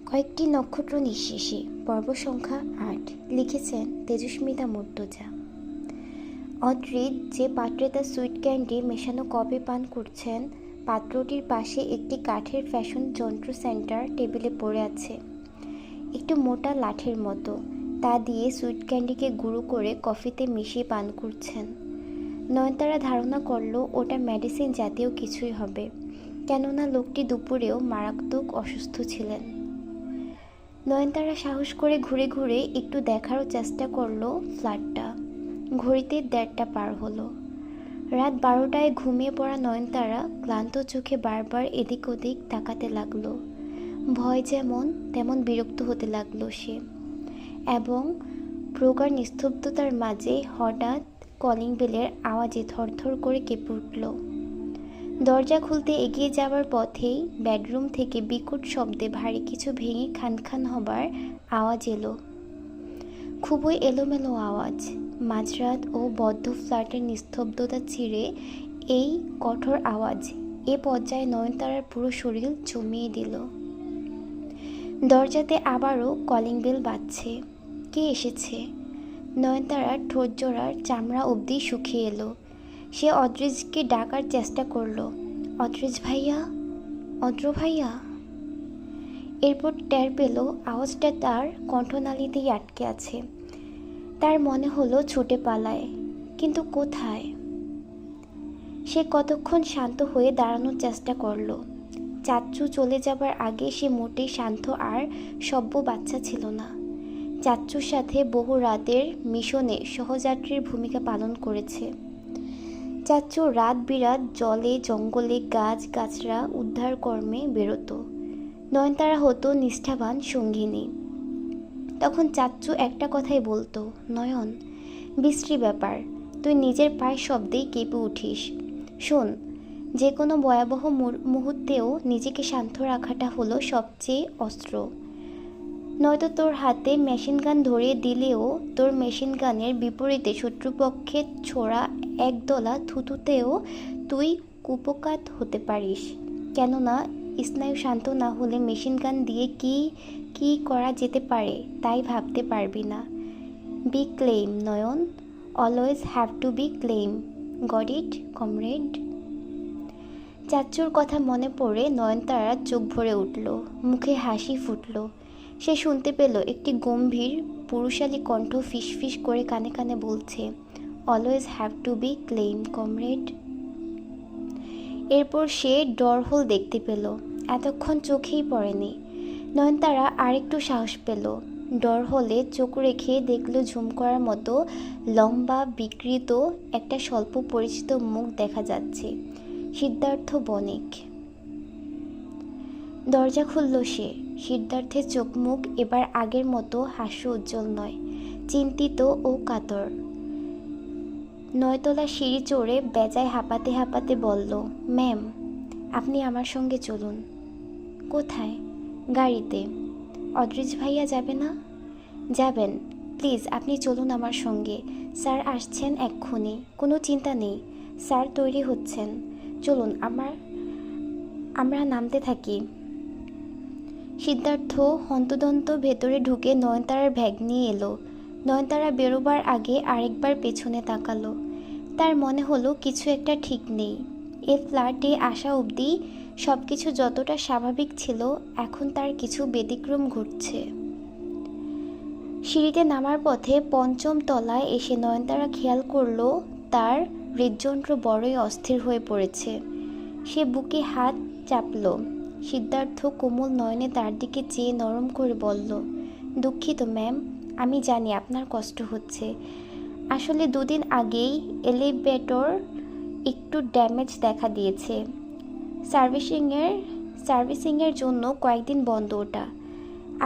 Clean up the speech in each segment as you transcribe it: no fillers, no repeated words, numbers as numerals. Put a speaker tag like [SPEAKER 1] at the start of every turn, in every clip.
[SPEAKER 1] কয়েকটি নক্ষত্র নিঃশেষে পর্ব সংখ্যা ৮ লিখেছেন তেজস্মিতা মুর্তজা। অদ্রিত যে পাত্রে তার সুইট ক্যান্ডি মেশানো কফি পান করছেন, পাত্রটির পাশে একটি কাঠের ফ্যাশন যন্ত্র সেন্টার টেবিলে পড়ে আছে, একটু মোটা লাঠির মতো। তা দিয়ে সুইট ক্যান্ডিকে গুঁড়ো করে কফিতে মিশিয়ে পান করছেন। নয়নতারা ধারণা করল ওটা মেডিসিন জাতীয় কিছুই হবে, কেননা লোকটি দুপুরেও মারাত্মক অসুস্থ ছিলেন। নয়নতারা সাহস করে ঘুরে ঘুরে একটু দেখারও চেষ্টা করলো ফ্ল্যাটটা। ঘড়িতে ১:৩০ পার হলো। রাত ১২টায় ঘুমিয়ে পড়া নয়নতারা ক্লান্ত চোখে বারবার এদিক ওদিক তাকাতে লাগলো। ভয় যেমন তেমন বিরক্ত হতে লাগলো সে, এবং প্রগাঢ় নিস্তব্ধতার মাঝে হঠাৎ কলিং বেলের আওয়াজে থরথর করে কেঁপে উঠল। দরজা খুলতে এগিয়ে যাওয়ার পথেই বেডরুম থেকে বিকট শব্দে ভারী কিছু ভেঙে খানখান হবার আওয়াজ এলো। খুবই এলোমেলো আওয়াজ। মাঝরাত ও বদ্ধ ফ্ল্যাটের নিস্তব্ধতা ছিঁড়ে এই কঠোর আওয়াজ এ পর্যায়ে নয়নতারার পুরো শরীর জমিয়ে দিল। দরজাতে আবারও কলিং বেল বাজছে। কে এসেছে? নয়নতারার ঠোঁটজোড়ার চামড়া অবধি শুকিয়ে এলো। সে অদ্রিজকে ডাকার চেষ্টা করলো, অদ্রিজ ভাইয়া, অদ্র ভাইয়া। এরপর টের পেল আওয়াজটা তার কণ্ঠনালীতেই আটকে আছে। তার মনে হলো ছুটে পালায়, কিন্তু কোথায়? সে কতক্ষণ শান্ত হয়ে দাঁড়ানোর চেষ্টা করলো। চাচ্চু চলে যাবার আগে সে মোটেই শান্ত আর সভ্য বাচ্চা ছিল না। চাচ্চুর সাথে বহু রাতের মিশনে সহযাত্রীর ভূমিকা পালন করেছে। চাচ্চু রাত বিরাত জলে জঙ্গলে গাছ গাছড়া উদ্ধার কর্মে বেরোতো। নয়নতারা হতো নিষ্ঠাবান সঙ্গিনী। তখন চাচ্চু একটা কথাই বলতো, নয়ন, বিশ্রী ব্যাপার, তুই নিজের পায়ের শব্দেই কেঁপে উঠিস। শোন, যে কোনো ভয়াবহ মুহূর্তেও নিজেকে শান্ত রাখাটা হলো সবচেয়ে অস্ত্র। নয়তো তোর হাতে মেশিন গান ধরিয়ে দিলেও তোর মেশিন গানের বিপরীতে শত্রুপক্ষের ছোড়া একদলা থুতুতেও তুই কুপকাত হতে পারিস। কেননা স্নায়ু শান্ত না হলে মেশিন গান দিয়ে কি করা যেতে পারে তাই ভাবতে পারবি না। Be calm Nayan, always have to be calm. Got it, comrade? চাচ্চুর কথা মনে পড়ে নয়নতারার চোখ ভরে উঠল, মুখে হাসি ফুটল। সে শুনতে পেল একটি গম্ভীর পুরুষালী কণ্ঠ ফিসফিস করে কানে কানে বলছে, always have to be claim, comrade. এরপর সে ডরহোল দেখতে পেল। এতক্ষণ চোখেই পড়েনি। নয়নতারা আরেকটু সাহস পেল। ডরহোলে চোখ রেখে দেখল ঝুম করার মতো লম্বা বিকৃত একটা স্বল্প পরিচিত মুখ দেখা যাচ্ছে, সিদ্ধার্থ বণিক। দরজা খুলল সে। সিদ্ধার্থের চোখ মুখ এবার আগের মতো হাস্য উজ্জ্বল নয়, চিন্তিত ও কাতর। নয়তলা সিঁড়ি চড়ে বেজায় হাঁপাতে হাঁপাতে বলল, ম্যাম, আপনি আমার সঙ্গে চলুন। কোথায়? গাড়িতে। অদ্রিজ ভাইয়া যাবে না? যাবেন। প্লিজ আপনি চলুন আমার সঙ্গে। স্যার আসছেন এক্ষুনি। কোনো চিন্তা নেই, স্যার তৈরি হচ্ছেন। চলুন, আমরা নামতে থাকি। সিদ্ধার্থ হন্তদন্ত ভেতরে ঢুকে নয়নতারার ব্যাগ নিয়ে এলো। নয়নতারা বেরোবার আগে আরেকবার পেছনে তাকালো। তার মনে হলো কিছু একটা ঠিক নেই। এ ফ্ল্যাটে আসা অবধি সব কিছু যতটা স্বাভাবিক ছিল, এখন তার কিছু ব্যতিক্রম ঘটছে। সিঁড়িতে নামার পথে ৫ম তলায় এসে নয়নতারা খেয়াল করলো তার হৃদযন্ত্র বড়ই অস্থির হয়ে পড়েছে। সে বুকে হাত চাপল। সিদ্ধার্থ কোমল নয়নে তার দিকে চেয়ে নরম করে বলল, দুঃখিত ম্যাম, আমি জানি আপনার কষ্ট হচ্ছে। আসলে ২ দিন আগেই এলিভেটর একটু ড্যামেজ দেখা দিয়েছে। সার্ভিসিংয়ের জন্য কয়েকদিন বন্ধ ওটা।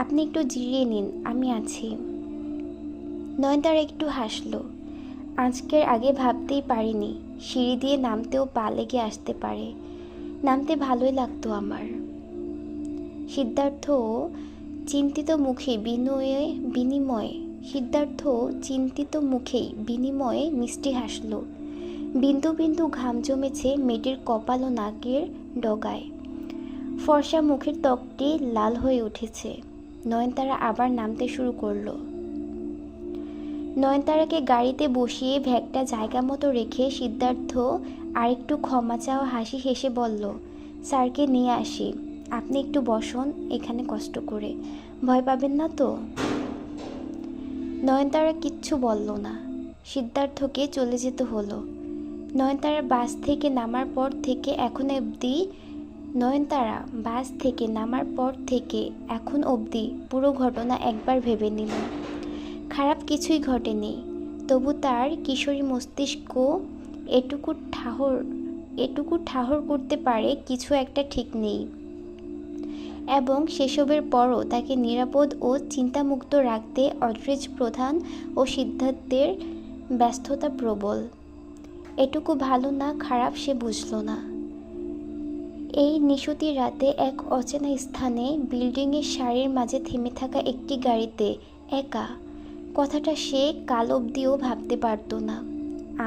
[SPEAKER 1] আপনি একটু জিরিয়ে নিন, আমি আছি। নয়নতারা একটু হাসল। আজকের আগে ভাবতেই পারিনি সিঁড়ি দিয়ে নামতেও পা লেগে আসতে পারে। নামতে ভালোই লাগতো আমার। সিদ্ধার্থ চিন্তিত মুখেই বিনিময়ে মিষ্টি হাসল। বিন্দু বিন্দু ঘাম জমেছে মেয়েটির কপাল ও নাকের ডগায়। ফর্সা মুখের ত্বকটি লাল হয়ে উঠেছে। নয়নতারা আবার নামতে শুরু করলো। নয়নতারাকে গাড়িতে বসিয়ে ব্যাগটা জায়গা মতো রেখে সিদ্ধার্থ আরেকটু ক্ষমা চাওয়া হাসি হেসে বলল, স্যারকে নিয়ে আসি, আপনি একটু বসুন এখানে কষ্ট করে, ভয় পাবেন না তো? নয়নতারা কিচ্ছু বলল না। সিদ্ধার্থকে চলে যেতে হলো। নয়নতারা বাস থেকে নামার পর থেকে এখন অবধি পুরো ঘটনা একবার ভেবে নিল। খারাপ কিছুই ঘটেনি, তবু তার কিশোরী মস্তিষ্ক এটুকু ঠাহর করতে পারে কিছু একটা ঠিক নেই, এবং সেসবের পরও তাকে নিরাপদ ও চিন্তামুক্ত রাখতে অড্রিজ প্রধান ও সিদ্ধার্থের ব্যস্ততা প্রবল। এটুকু ভালো না খারাপ সে বুঝল না। এই নিশতি রাতে এক অচেনা স্থানে বিল্ডিংয়ের সারির মাঝে থেমে থাকা একটি গাড়িতে একা, কথাটা সে কাল অবধিও ভাবতে পারত না।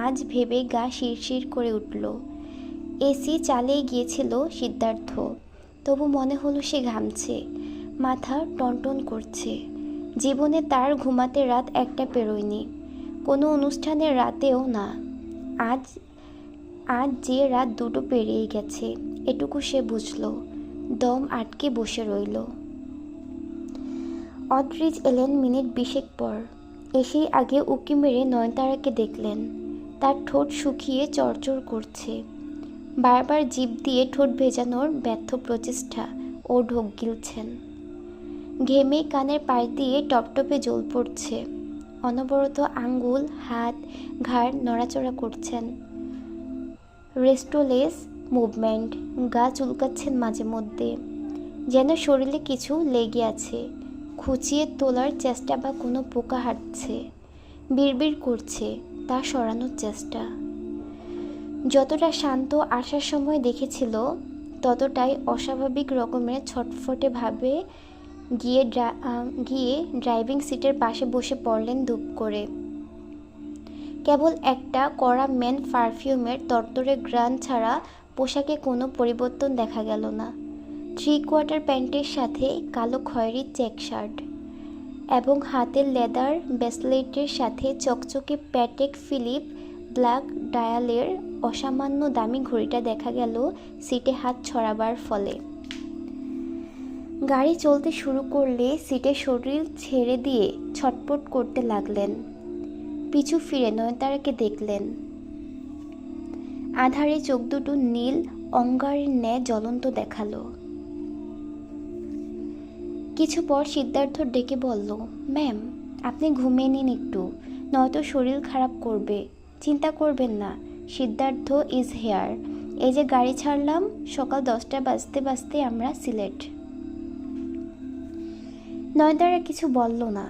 [SPEAKER 1] আজ ভেবে গা শিরশির করে উঠল। এসি চালিয়ে গিয়েছিল সিদ্ধার্থ, তবু মনে হলো সে ঘামছে, মাথা টনটন করছে। জীবনে তার ঘুমাতে রাত একটা পেরোয়নি, কোনো অনুষ্ঠানের রাতেও না। আজ যে রাত দুটো পেরিয়ে গেছে এটুকু সে বুঝল। দম আটকে বসে রইল। অড্রিজ এলেন মিনিট 20 পর। এসেই আগে উঁকি মেরে নয়নতারাকে দেখলেন। তার ঠোঁট শুকিয়ে চড়চড় করছে। বারবার জিভ দিয়ে ঠোঁট ভেজানোর ব্যর্থ প্রচেষ্টা। ও ঢোক গিলছেন। ঘেমে কানের পাশ দিয়ে টপটপে জল পড়ছে। অনবরত আঙ্গুল, হাত, ঘাড় নড়াচড়া করছেন। Restless movement. গা চুলকাচ্ছেন মাঝে মধ্যে, যেন শরীরে কিছু লেগে আছে। খুঁচিয়ে তোলার চেষ্টা বা কোনো পোকা হাঁটছে। বিড়বিড় করছে, তা সরানোর চেষ্টা। যতটা শান্ত আসার সময় দেখেছিল ততটাই অস্বাভাবিক রকমের ছটফটে ভাবে গিয়ে ড্রাইভিং সিটের পাশে বসে পড়লেন ধূপ করে। কেবল একটা কড়া মেন পারফিউমের তরতরে ঘ্রাণ ছাড়া পোশাকে কোনো পরিবর্তন দেখা গেল না। 3/4 প্যান্টের সাথে কালো খয়েরি চেক শার্ট এবং হাতের লেদার ব্রেসলেটের সাথে চকচকে প্যাটেক ফিলিপ ব্ল্যাক ডায়ালের অসামান্য দামি ঘড়িটা দেখা গেল সিটে হাত ছড়াবার ফলে। গাড়ি চলতে শুরু করলে সিটে শরীর ছেড়ে দিয়ে ছটপট করতে লাগলেন। পিছু ফিরে নয়নতারাকে দেখলেন। আধারে চোখ দুটো নীল অঙ্গারের ন্যায় জ্বলন্ত দেখালো। কিছু পর সিদ্ধার্থ ডেকে বলল, ম্যাম আপনি ঘুমিয়ে নিন একটু, নয়তো শরীর খারাপ করবে। চিন্তা করবেন না, সিদ্ধার্থ ইজ হেয়ার। এই যে গাড়ি ছাড়লাম, সকাল 10টা বাজতে বাজতে আমরা সিলেট। নয়নতারা কিছু বলল না।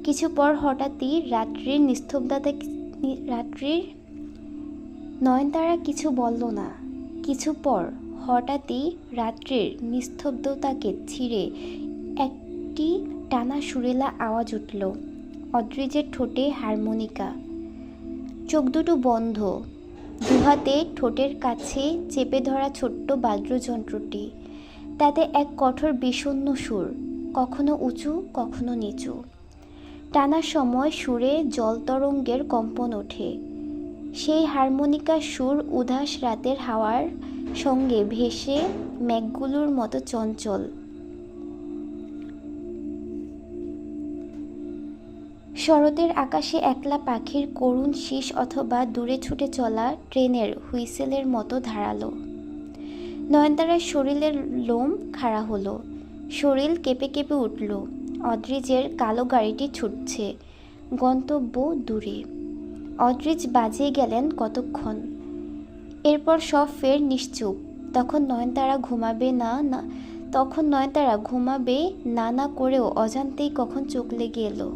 [SPEAKER 1] কিছু পর হঠাৎই রাত্রির নিস্তব্ধতাকে ছিঁড়ে একটি টানা সুরেলা আওয়াজ উঠল। অড্রিজের ঠোঁটে হারমোনিকা। চোখ দুটো বন্ধ, দুহাতে ঠোঁটের কাছে চেপে ধরা ছোট্ট বাদ্যযন্ত্রটি। তাতে এক কঠোর বিষণ্ণ সুর, কখনো উঁচু কখনো নিচু। টানার সময় সুরে জলতরঙ্গের কম্পন ওঠে। সেই হারমোনিকার সুর উদাস রাতের হাওয়ার সঙ্গে ভেসে মেঘগুলোর মতো চঞ্চল। শরতের আকাশে একলা পাখির করুণ শীষ অথবা দূরে ছুটে চলা ট্রেনের হুইসেলের মতো ধারালো। নয়নতারার শরীরের লোম খাড়া হলো, শরীর কেঁপে কেঁপে উঠল। অড্রিজের কালো গাড়িটি ছুটছে, গন্তব্য দূরে। অড্রিজ বাজিয়ে গেলেন কতক্ষণ। এরপর সব ফের নিশ্চুপ। তখন নয়নতারা ঘুমাবে না করেও অজান্তেই কখন চোখ লেগে এলো।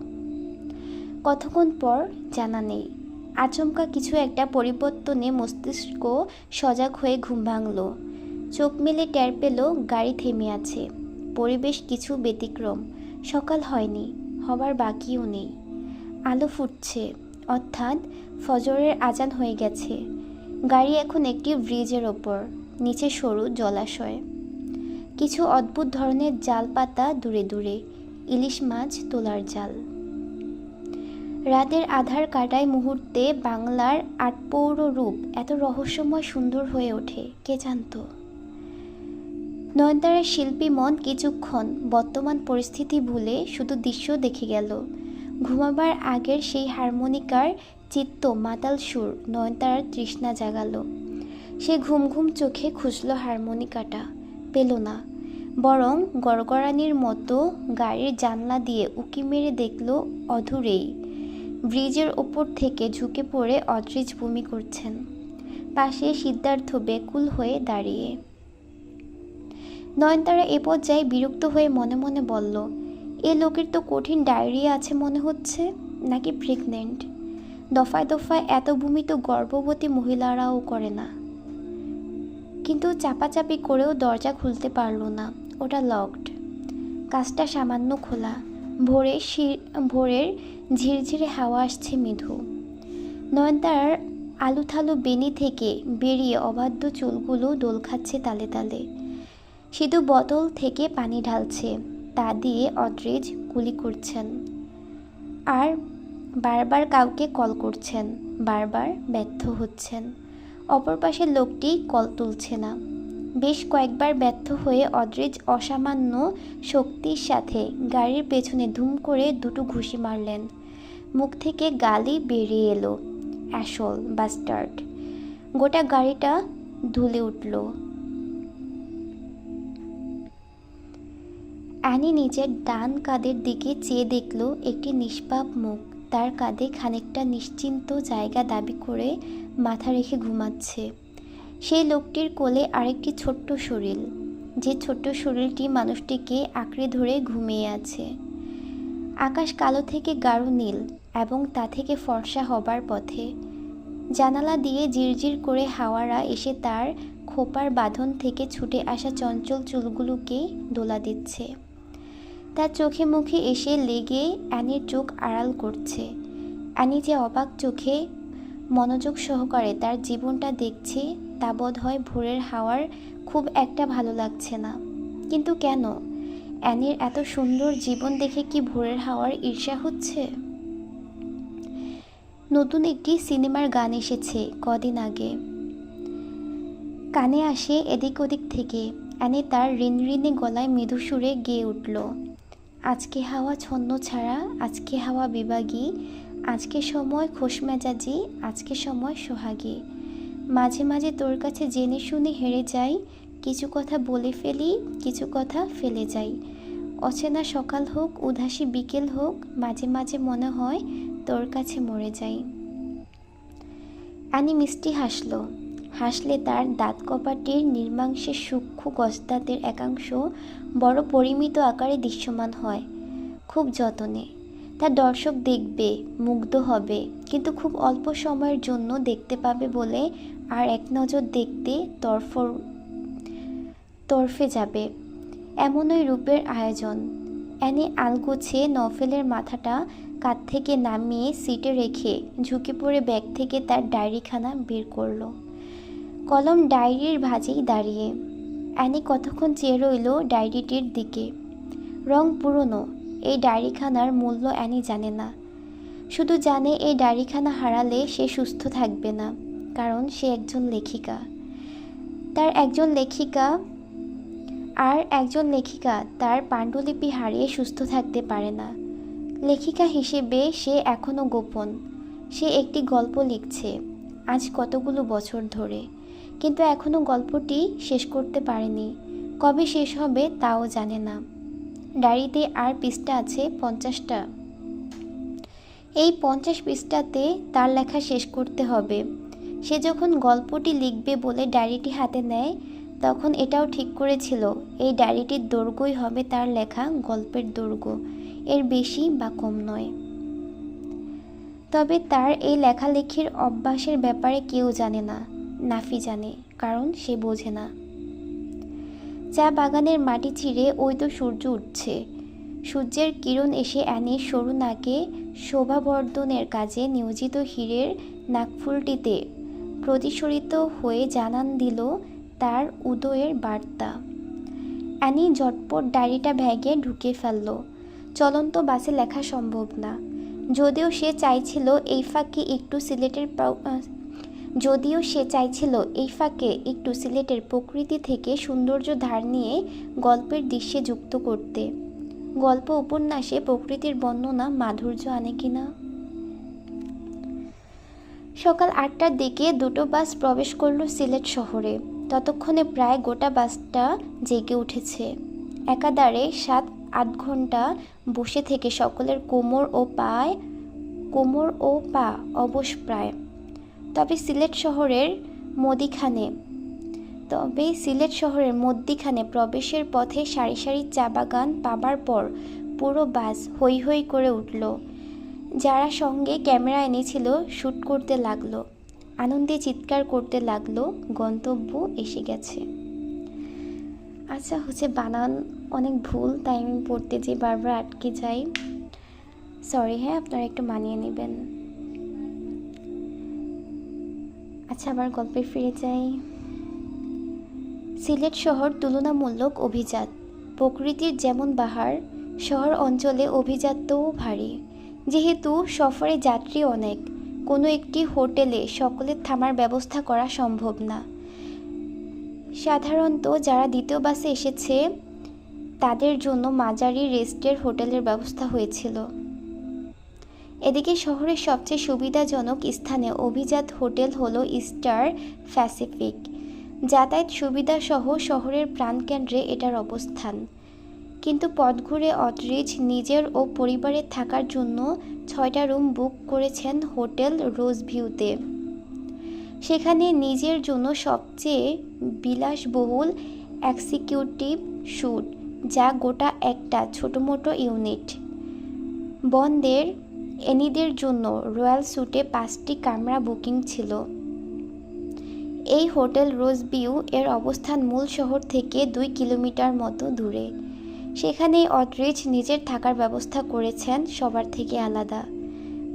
[SPEAKER 1] কতক্ষণ পর জানা নেই। আচমকা কিছু একটা পরিবর্তনে মস্তিষ্ক সজাগ হয়ে ঘুম ভাঙল। চোখ মেলে টের পেল গাড়ি থেমে আছে। পরিবেশ কিছু ব্যতিক্রম। সকাল হয়নি, হবার বাকিও নেই। আলো ফুটছে, অর্থাৎ ফজরের আজান হয়ে গেছে। গাড়ি এখন একটি ব্রিজের ওপর, নিচে সরু জলাশয়। কিছু অদ্ভুত ধরনের জাল পাতা দূরে দূরে, ইলিশ মাছ তোলার জাল। রাতের আধার কাটায় মুহূর্তে বাংলার আটপৌর রূপ এত রহস্যময় সুন্দর হয়ে ওঠে, কে জানত? নয়নতারার শিল্পী মন কিছুক্ষণ বর্তমান পরিস্থিতি ভুলে শুধু দৃশ্য দেখে গেল। ঘুমাবার আগের সেই হারমোনিকার চিত্ত মাতাল সুর নয়নতারার তৃষ্ণা জাগালো। সে ঘুম ঘুম চোখে খুঁজল হারমোনিকাটা, পেল না। বরং গড়গড়ানির মতো গাড়ির জানলা দিয়ে উঁকি মেরে দেখল অধুরেই ব্রিজের ওপর থেকে ঝুঁকে পড়ে অদ্রিজ বমি করছেন। পাশে সিদ্ধার্থ বেকুল হয়ে দাঁড়িয়ে। নয়নতারা এ পর্যায়ে বিরক্ত হয়ে মনে মনে বলল, এ লোকের তো কঠিন ডায়রিয়া আছে মনে হচ্ছে, নাকি প্রেগনেন্ট। দফায় দফায় এত বমি তো গর্ভবতী মহিলারাও করে না। কিন্তু চাপাচাপি করেও দরজা খুলতে পারল না, ওটা লকড। কাজটা সামান্য খোলা। ভোরের ঝিরঝিরে হাওয়া আসছে মৃদু। নয়নতারার আলুথালু বেনি থেকে বেরিয়ে অবাধ্য চুলগুলো দোল খাচ্ছে তালে তালে। সিধু বোতল থেকে পানি ঢালছে, তা দিয়ে অদ্রিজ কুলি করছেন আর বারবার কাউকে কল করছেন, বারবার ব্যর্থ হচ্ছেন। অপর পাশের লোকটি কল তুলছে না। বেশ কয়েকবার ব্যর্থ হয়ে অদ্রিজ অসামান্য শক্তির সাথে গাড়ির পেছনে ধুম করে দুটো ঘুষি মারলেন। মুখ থেকে গালি বেরিয়ে এলো, অ্যাসল বাস্টার্ড। গোটা গাড়িটা ধুলে উঠল। অ্যানি নিজের ডান কাঁধের দিকে চেয়ে দেখল একটি নিষ্পাপ মুখ তার কাঁধে খানিকটা নিশ্চিন্ত জায়গা দাবি করে মাথা রেখে ঘুমাচ্ছে। সেই লোকটির কোলে আরেকটি ছোট্ট শরীর, যে ছোট্ট শরীরটি মানুষটিকে আঁকড়ে ধরে ঘুমিয়ে আছে। আকাশ কালো থেকে গাঢ় নীল এবং তা থেকে ফর্সা হবার পথে। জানালা দিয়ে জিরজির করে হাওয়ারা এসে তার খোপার বাঁধন থেকে ছুটে আসা চঞ্চল চুলগুলোকে দোলা দিচ্ছে। তার চোখে মুখে এসে লেগে অ্যানির চোখ আড়াল করছে। অ্যানি যে অবাক চোখে মনোযোগ সহকারে তার জীবনটা দেখছে, তা বোধ হয় ভোরের হাওয়ার খুব একটা ভালো লাগছে না। কিন্তু কেন? অ্যানির এত সুন্দর জীবন দেখে কি ভোরের হাওয়ার ঈর্ষা হচ্ছে? নতুন একটি সিনেমার গান এসেছে কদিন আগে, কানে আসে এদিক ওদিক থেকে। অ্যানি তার ঋণঋণে গলায় মৃদু সুরে গেয়ে উঠল, আজকে হাওয়া ছন্ন ছাড়া, আজকে হাওয়া বিভাগী, আজকে সময় খোশমেজাজি, আজকে সময় সোহাগী। মাঝে মাঝে তোর কাছে জেনে শুনে হেরে যাই, কিছু কথা বলে ফেলি, কিছু কথা ফেলে যাই। অচেনা সকাল হোক, উদাসী বিকেল হোক, মাঝে মাঝে মনে হয় তোর কাছে মরে যাই। অ্যানি মিষ্টি হাসল। হাসলে তার দাঁত কপাটির নির্মাংসে সূক্ষ্ম গজদাঁতের একাংশ বড় পরিমিত আকারে দৃশ্যমান হয়, খুব যতনে। তার দর্শক দেখবে, মুগ্ধ হবে, কিন্তু খুব অল্প সময়ের জন্য দেখতে পাবে বলে আর এক নজর দেখতে তরফে যাবে, এমনই রূপের আয়োজন। অ্যানি আলগোছে নফেলের মাথাটা কাঁধ থেকে নামিয়ে সিটে রেখে ঝুঁকে পড়ে ব্যাগ থেকে তার ডায়েরিখানা বের করলো। কলম ডায়েরির ভাঁজেই দাঁড়িয়ে। অ্যানি কতক্ষণ চেয়ে রইল ডায়েরিটির দিকে। রং পুরনো, এই ডায়েরিখানার মূল্য অ্যানি জানে না। শুধু জানে এই ডায়েরিখানা হারালে সে সুস্থ থাকবে না, কারণ সে একজন লেখিকা। একজন লেখিকা তার পাণ্ডুলিপি হারিয়ে সুস্থ থাকতে পারে না। লেখিকা হিসেবে সে এখনও গোপন। সে একটি গল্প লিখছে, আজ কতগুলো বছর ধরে, কিন্তু এখনও গল্পটি শেষ করতে পারেনি। কবে শেষ হবে তাও জানে না। ডায়েরিতে আর পৃষ্ঠা আছে 50টা। এই 50 পৃষ্ঠাতে তার লেখা শেষ করতে হবে। সে যখন গল্পটি লিখবে বলে ডায়েরিটি হাতে নেয়, তখন এটাও ঠিক করেছিল এই ডায়েরিটির দৈর্ঘ্যই হবে তার লেখা গল্পের দৈর্ঘ্য, এর বেশি বা কম নয়। তবে তার এই লেখালেখির অভ্যাসের ব্যাপারে কেউ জানে না, নাফি জানে, কারণ সে বোঝে না। চা বাগানের মাটি চিরে ওই তো সূর্য উঠছে। সূর্যের কিরণ এসে অ্যানির সরু নাকে শোভাবর্ধনের কাজে নিয়োজিত হীরের নাকফুলটিতে প্রতিসরিত হয়ে জানান দিল তার উদয়ের বার্তা। অ্যানি ঝটপট ডায়েরিটা ব্যাগে ঢুকিয়ে ফেলল। চলন্ত বাসে লেখা সম্ভব না, যদিও সে চাইছিল এই ফাঁকে একটু সিলেটের প্রকৃতি থেকে সৌন্দর্য ধার নিয়ে গল্পের দৃশ্যে যুক্ত করতে। গল্প উপন্যাসে প্রকৃতির বর্ণনা মাধুর্য আনে কিনা। সকাল 8টার দিকে দুটো বাস প্রবেশ করলো সিলেট শহরে। ততক্ষণে প্রায় গোটা বাসটা জেগে উঠেছে। একাধারে 7-8 ঘন্টা বসে থেকে সকলের কোমর ও পা অবশ প্রায়। তবে সিলেট শহরের মধ্যিখানে প্রবেশের পথে সারি সারি চা বাগান পাবার পর পুরো বাস হৈ হৈ করে উঠল। যারা সঙ্গে ক্যামেরা এনেছিল শ্যুট করতে লাগলো, আনন্দে চিৎকার করতে লাগলো, গন্তব্য এসে গেছে। আচ্ছা বানান অনেক ভুল, তাই আমি পড়তে যে বারবার আটকে যাই, সরি। হ্যাঁ, আপনারা একটু মানিয়ে নেবেন। আচ্ছা, আবার গল্পে ফিরে যাই। সিলেট শহর তুলনামূলক অভিজাত। প্রকৃতির যেমন বাহার, শহর অঞ্চলে অভিজাত্যও ভারী। যেহেতু সফরে যাত্রী অনেক, কোনো একটি হোটেলে সকলের থামার ব্যবস্থা করা সম্ভব না। সাধারণত যারা দ্বিতীয় বাসে এসেছে তাদের জন্য মাঝারি রেস্টের হোটেলের ব্যবস্থা হয়েছিল। এদিকে শহরের সবচেয়ে সুবিধাজনক স্থানে অভিজাত হোটেল হলো স্টার প্যাসিফিক। যাতায়াত সুবিধা সহ শহরের প্রাণকেন্দ্রে এটার অবস্থান। কিন্তু পথ ঘুরে অদ্রিজ নিজের ও পরিবারের থাকার জন্য 6টা রুম বুক করেছেন হোটেল রোজভিউতে। সেখানে নিজের জন্য সবচেয়ে বিলাসবহুল এক্সিকিউটিভ স্যুট, যা গোটা একটা ছোটোমোটো ইউনিট। বন্দের এনিদের জন্য রয়্যাল স্যুটে 5টি কামরা বুকিং ছিল। এই হোটেল রোজভিউ এর অবস্থান মূল শহর থেকে 2 কিলোমিটার মতো দূরে। সেখানেই অদ্রিজ নিজের থাকার ব্যবস্থা করেছেন সবার থেকে আলাদা।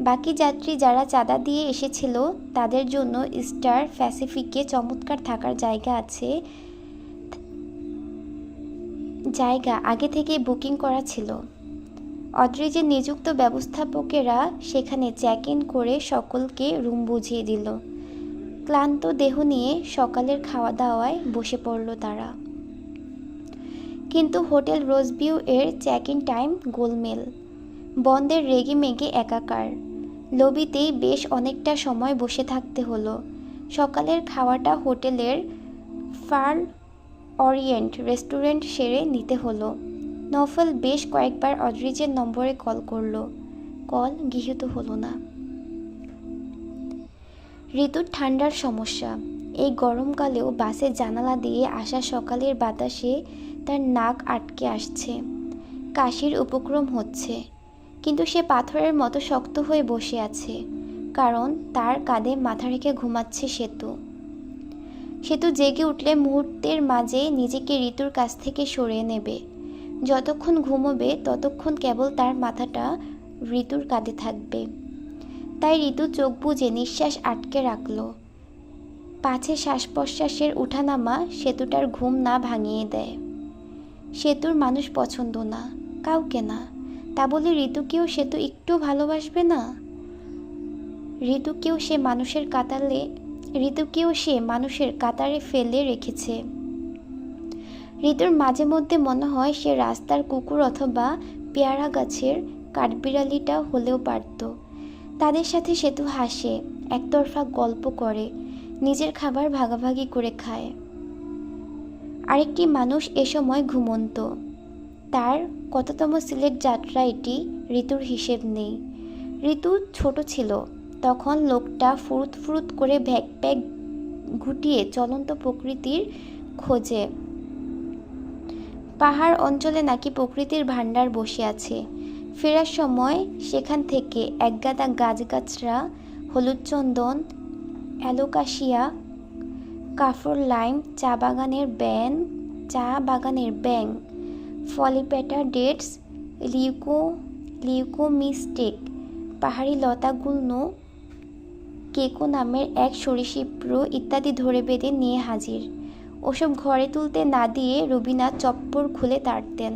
[SPEAKER 1] বাকি যাত্রী যারা চাঁদা দিয়ে এসেছিল তাদের জন্য স্টার প্যাসিফিকে চমৎকার থাকার জায়গা আগে থেকে বুকিং করা ছিল। অদ্রিজের নিযুক্ত ব্যবস্থাপকেরা সেখানে চেক ইন করে সকলকে রুম বুঝিয়ে দিল। ক্লান্ত দেহ নিয়ে সকালের খাওয়া দাওয়ায় বসে পড়ল তারা। কিন্তু হোটেল রোজভিউ এর চেক ইন টাইম গোলমেল। বন্দের রেগে মেগে একাকার। লবিতেই বেশ অনেকটা সময় বসে থাকতে হলো। সকালের খাওয়াটা হোটেলের ফার অরিয়েন্ট রেস্টুরেন্ট সেরে নিতে হলো। নফল বেশ কয়েকবার অদ্রিজের নম্বরে কল করলো, কল গৃহীত হলো না। ঋতুর ঠান্ডার সমস্যা। এই গরমকালেও বাসের জানালা দিয়ে আসা সকালের বাতাসে তার নাক আটকে আসছে, কাশির উপক্রম হচ্ছে। কিন্তু সে পাথরের মতো শক্ত হয়ে বসে আছে, কারণ তার কাঁধে মাথা রেখে ঘুমাচ্ছে সেতু। সেতু জেগে উঠলে মুহূর্তের মাঝে নিজেকে ঋতুর কাছ থেকে সরিয়ে নেবে। যতক্ষণ ঘুমোবে ততক্ষণ কেবল তার মাথাটা ঋতুর কাঁধে থাকবে। তাই ঋতু চোখ বুজে নিঃশ্বাস আটকে রাখল, পাছে শ্বাস প্রশ্বাসের উঠানামা সেতুটার ঘুম না ভাঙিয়ে দেয়। সেতুর মানুষ পছন্দ না, কাউকে না, তা বলে ঋতুকেও সেতু একটু ভালোবাসবে না? ঋতুকেও সে মানুষের কাতারে ফেলে রেখেছে। ঋতুর মাঝে মধ্যে মনে হয় সে রাস্তার কুকুর অথবা পেয়ারা গাছের কাঠবিড়ালিটা হলেও পারত। তাদের সাথে সেতু হাসে, একতরফা গল্প করে, নিজের খাবার ভাগাভাগি করে খায়। আরেকটি মানুষ এ সময় ঘুমন্ত। তার কততম সিলেট যাত্রা এটি, ঋতুর হিসেব নেই। ঋতু ছোট ছিল তখন। লোকটা ফুরুত ফুরুত করে ব্যাকপ্যাক গুটিয়ে চলন্ত প্রকৃতির খোঁজে। পাহাড় অঞ্চলে নাকি প্রকৃতির ভাণ্ডার বসে আছে। ফেরার সময় সেখান থেকে একগাদা গাছগাছরা, হলুদ চন্দন, অ্যালোকাসিয়া, কাফর লাইম, চা বাগানের ব্যাঙ, ফলিপেটা ডেটস, লিউকোমিস্টিক, পাহাড়ি লতাগুল্ম, কেকো নামের এক সরীসৃপ ইত্যাদি ধরে বেঁধে নিয়ে হাজির। ওসব ঘরে তুলতে না দিয়ে রুবিনা চপ্পর খুলে তাড়তেন।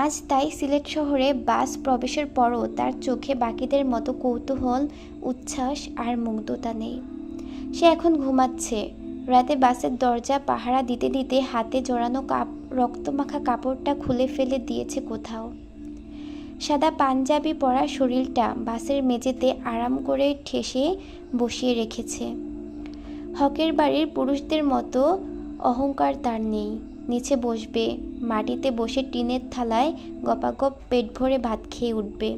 [SPEAKER 1] আজ তাই সিলেট শহরে বাস প্রবেশের পরও তার চোখে বাকিদের মতো কৌতূহল, উচ্ছ্বাস আর মুগ্ধতা নেই। সে এখন ঘুমাচ্ছে। রাতে বাসের দরজা পাহারা দিতে দিতে হাতে জড়ানো রক্তমাখা কাপড়টা খুলে ফেলে দিয়েছে কোথাও। সাদা পাঞ্জাবি পরা শরীরটা বাসের মেঝেতে আরাম করে ঠেসে বসিয়ে রেখেছে। হকের বাড়ির পুরুষদের মতো অহংকার তার নেই। নিচে বসবে, মাটিতে বসে টিনের থালায় গপাগপ পেট ভরে ভাত খেয়ে উঠবে।